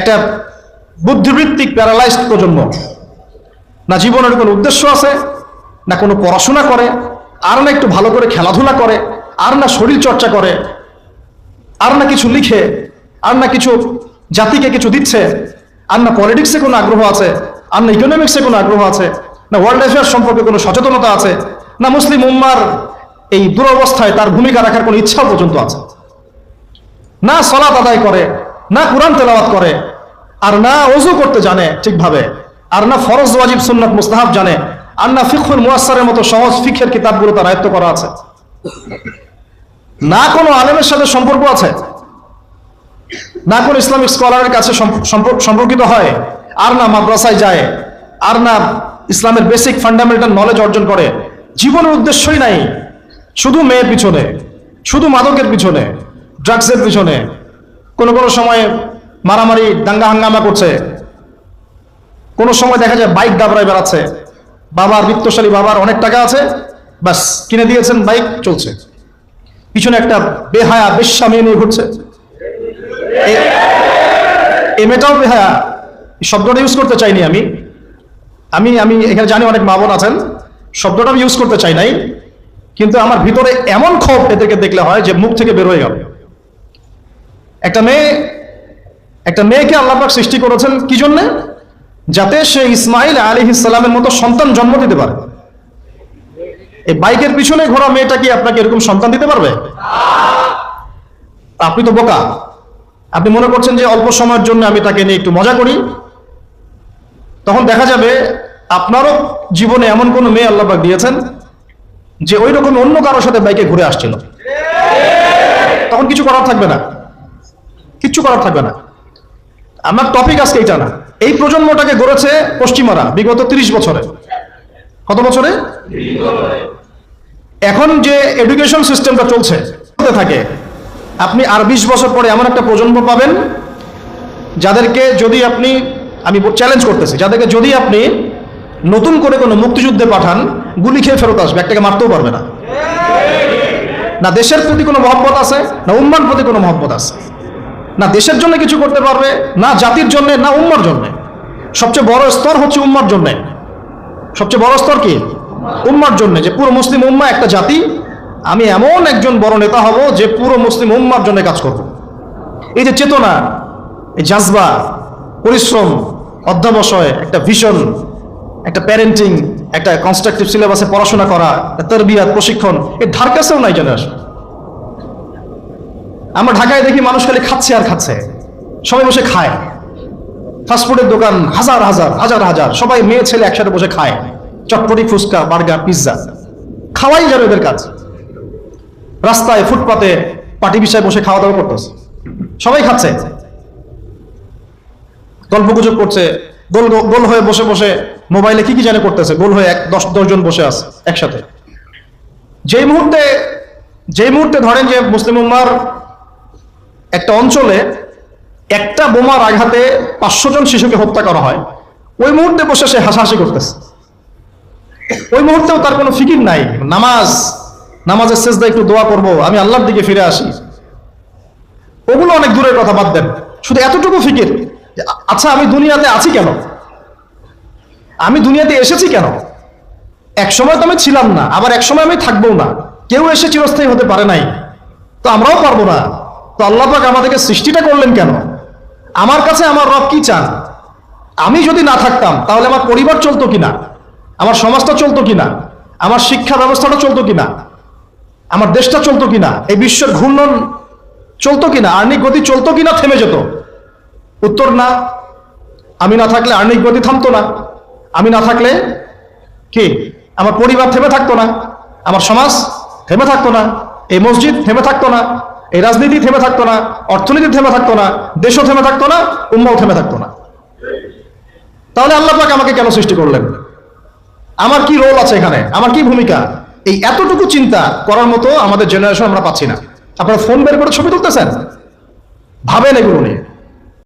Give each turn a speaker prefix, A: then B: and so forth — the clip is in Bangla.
A: একটা বুদ্ধিবৃত্তিক প্যারালাইজড প্রজন্ম। না জীবনের কোনো উদ্দেশ্য আছে, না কোনো পড়াশোনা করে, আর না একটু ভালো করে খেলাধুলা করে, আর না শরীর চর্চা করে, আর না কিছু লিখে, আর না কিছু জাতিকে কিছু দিচ্ছে, আর না পলিটিক্সে কোনো আগ্রহ আছে, আর না ইকোনমিক্সে কোনো আগ্রহ আছে, না ওয়ার্ল্ড অ্যাফেয়ার্স সম্পর্কে কোনো সচেতনতা আছে, না মুসলিম উম্মার এই দুরবস্থায় তার ভূমিকা রাখার কোনো ইচ্ছা পর্যন্ত আছে। না সালাত আদায় করে, না কুরআন তেলাওয়াত করে, আর না ওযু করতে জানে ঠিকভাবে, আর না ফরজ ওয়াজিব সুন্নাত মুস্তাহাব জানে, আর না ফিকহুল মুয়াসসারের মতো সহজ ফিকহের কিতাবগুলো তার আয়ত্ত করা আছে, না কোনো আলেমের সাথে সম্পর্ক আছে, না কোনো ইসলামিক স্কলারের কাছে সম্পর্কিত হয়, আর না মাদ্রাসায় যায়, আর না ইসলামের বেসিক ফান্ডামেন্টাল নলেজ অর্জন করে। জীবনের উদ্দেশ্যই নাই, শুধু মেয়ের পিছনে, শুধু মাদকের পিছনে, ড্রাগসের পিছনে, কোনো কোনো সময় মারামারি দাঙ্গা হাঙ্গামা করছে, কোনো সময় দেখা যায় বাইক দাবড়ায় বেড়াচ্ছে। বাবার বিত্তশালী বাবার অনেক টাকা আছে, বাস কিনে দিয়েছেন বাইক, চলছে, পিছনে একটা বেহায়া বেশ্যা মেয়ে নিয়ে ঘুরছে। এই মেয়েটাও বেহায়া, শব্দটা ইউজ করতে চাইনি আমি আমি আমি এখানে জানি অনেক মা বোন আছেন, শব্দটা আমি ইউজ করতে চাই নাই, কিন্তু আমার ভিতরে এমন ক্ষোভ এদেরকে দেখলে হয় যে মুখ থেকে বের হয়ে গেল। একটা মেয়েকে আল্লাহ পাক সৃষ্টি করেছেন কি জন্য? যাতে সে ইসমাইল আলাইহিস সালামের মতো সন্তান জন্ম দিতে পারে। এই বাইকের পিছনে ঘোরা মেয়েটা কি আপনাকে এরকম সন্তান দিতে পারবে? আপনি তো বোকা। আপনি মনে করছেন যে অল্প সময়ের জন্য আমি তাকে নিয়ে একটু মজা করি, তখন দেখা যাবে আপনারও জীবনে এমন কোন মেয়ে আল্লাহ পাক দিয়েছেন যে ওই রকম অন্য কারোর সাথে বাইকে ঘুরে আসছিল, তখন কিছু করার থাকবে না, কিচ্ছু করার থাকবে না। আমার টপিক আজকে এটা না। এই প্রজন্মটাকে গড়েছে পশ্চিমারা বিগত 30 বছরে। কত বছরে? এখন যে এডুকেশন সিস্টেমটা চলছে থাকে, আপনি আর 20 বছর পরে এমন একটা প্রজন্ম পাবেন যাদেরকে যদি আপনি, আমি চ্যালেঞ্জ করতেছি, যাদেরকে যদি আপনি নতুন করে কোনো মুক্তিযুদ্ধে পাঠান, গুলি খেয়ে ফেরত আসবে, একটাকে মারতেও পারবে না। না দেশের প্রতি কোনো মহব্বত আছে, না উম্মার প্রতি কোনো মহব্বত আছে, না দেশের জন্য কিছু করতে পারবে, না জাতির জন্য, না উম্মার জন্য। সবচেয়ে বড় স্তর হচ্ছে উম্মার জন্য। সবচেয়ে বড় স্তর কি? উম্মার জন্য, যে পুরো মুসলিম উম্মা একটা জাতি, আমি এমন একজন বড় নেতা হব যে পুরো মুসলিম উম্মার জন্য কাজ করব। এই যে চেতনা, এই জাজবা, পরিশ্রম, অধ্যবসায়, একটা ভিশন, একটা প্যারেন্টিং, একটা কনস্ট্রাকটিভ সিলেবাসে পড়াশোনা করা, তারবিয়াত, প্রশিক্ষণ, এর ধার কাছেও নাই জানে আসে। আমরা ঢাকায় দেখি মানুষ খালি খাচ্ছে আর খাচ্ছে, সবাই বসে খায়, ফাস্টফুডের দোকান হাজার হাজার হাজার হাজার, সবাই মেয়ে ছেলে একসাথে বসে খায়, চটপটি, ফুচকা, বার্গার, পিৎজা, খাওয়াই যাবে এদের কাজ। রাস্তায় ফুটপাতে পাটি বিছায় বসে খাওয়া দাওয়া করতেছে, সবাই খাচ্ছে, গল্প গুজব করছে, গোল হয়ে বসে বসে মোবাইলে কি কি জানে করতেছে, গোল হয়ে 10 জন বসে আছে একসাথে। যেই মুহূর্তে ধরেন যে মুসলিম উম্মার একটা অঞ্চলে একটা বোমার আঘাতে 500 জন শিশুকে হত্যা করা হয়, ওই মুহূর্তে বসে সে হাসাহাসি করতেছে। ওই মুহূর্তেও তার কোনো ফিকির নাই, নামাজের সেজদায় একটু দোয়া করব, আমি আল্লাহর দিকে ফিরে আসি, ওগুলো অনেক দূরের কথা, বাদ দেন। শুধু এতটুকু ফিকির, আচ্ছা আমি দুনিয়াতে আছি কেন, আমি দুনিয়াতে এসেছি কেন? এক সময় তো আমি ছিলাম না, আবার এক সময় আমি থাকবো না, কেউ এসে চিরস্থায়ী হতে পারে নাই, তো আমরাও পারবো না। তো আল্লাহ পাক আমাদেরকে সৃষ্টিটা করলেন কেন? আমার কাছে আমার রব কি চান? আমি যদি না থাকতাম তাহলে আমার পরিবার চলতো কিনা, আমার সমাজটা চলতো কিনা, আমার শিক্ষা ব্যবস্থাটা চলতো কিনা, আমার দেশটা চলতো কিনা, এই বিশ্বের ঘূর্ণন চলতো কিনা, আর্নিক গতি চলতো কিনা, থেমে যেত? উত্তর না। আমি না থাকলে আর্নিক গতি থামতো না, আমি না থাকলে কি আমার পরিবার থেমে থাকতো না, আমার সমাজ থেমে থাকতো না, এই মসজিদ থেমে থাকতো না, এই রাজনীতি থেমে থাকতো না, অর্থনীতি থেমে থাকতো না, দেশও থেমে থাকতো না, উম্মাও থেমে থাকতো না। তাহলে আল্লাহ পাক আমাকে কেন সৃষ্টি করলেন? আমার কি রোল আছে এখানে, আমার কি ভূমিকা? এই এতটুকু চিন্তা করার মতো আমাদের জেনারেশন আমরা পাচ্ছি না। আপনারা ফোন বের করে ছবি তুলতেছেন, ভাবেন এগুলো নিয়ে।